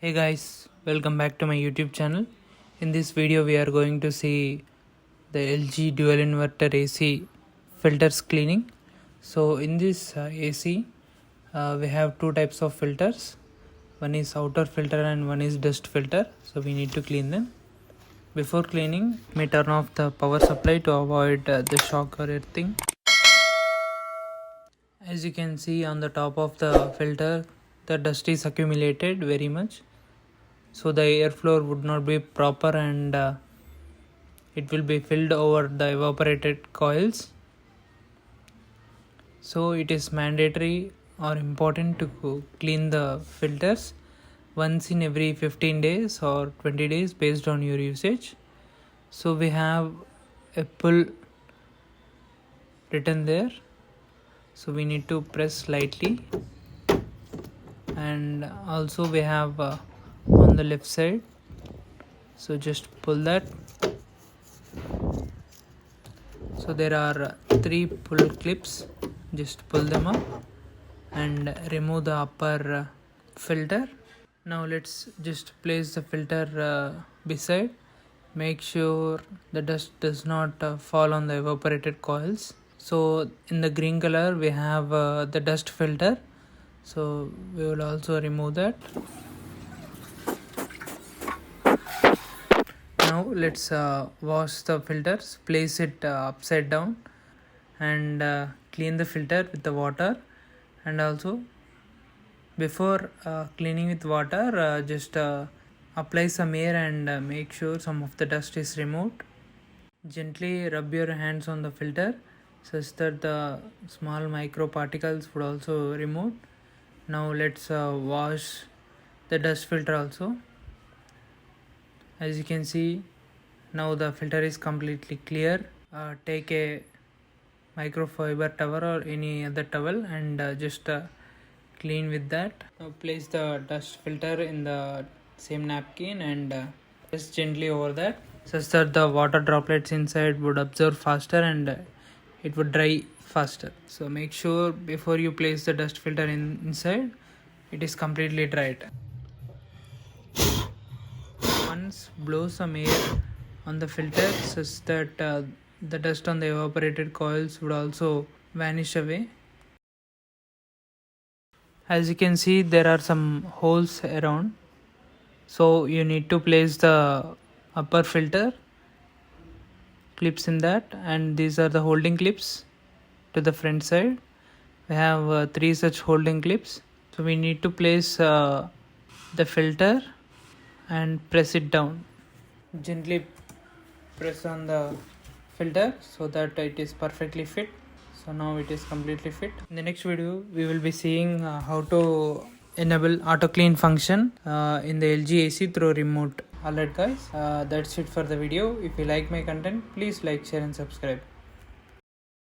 Hey guys, welcome back to my YouTube channel. In this video we are going to see the LG dual inverter AC filters cleaning. So in this AC we have two types of filters. One is outer filter and one is dust filter. So we need to clean them. Before cleaning, may turn off the power supply to avoid the shock or earthing. As you can see on the top of the filter, the dust is accumulated very much. So the airflow would not be proper and it will be filled over the evaporated coils. So it is mandatory or important to clean the filters once in every 15 days or 20 days based on your usage. So we have a pull written there, so we need to press lightly, and also we have on the left side, so just pull that. So there are three pull clips, just pull them up and remove the upper filter. Now let's just place the filter beside. Make sure the dust does not fall on the evaporated coils. So in the green color we have the dust filter, so we will also remove that. Now let's wash the filters. Place it upside down and clean the filter with the water. And also before cleaning with water, just apply some air and make sure some of the dust is removed. Gently rub your hands on the filter such that the small micro particles would also remove. Now let's wash the dust filter also. As you can see, now the filter is completely clear. Take a microfiber towel or any other towel and just clean with that. Now place the dust filter in the same napkin and press gently over that such that the water droplets inside would absorb faster and it would dry faster. So make sure before you place the dust filter inside, it is completely dried. Once blow some air on the filter such that the dust on the evaporated coils would also vanish away. As you can see, there are some holes around, so you need to place the upper filter clips in that, and these are the holding clips to the front side. We have three such holding clips, so we need to place the filter and press it down. Gently press on the filter so that it is perfectly fit. So now it is completely fit. In the next video we will be seeing how to enable auto clean function in the LG AC through remote. Alright guys, that's it for the video. If you like my content, please like, share and subscribe.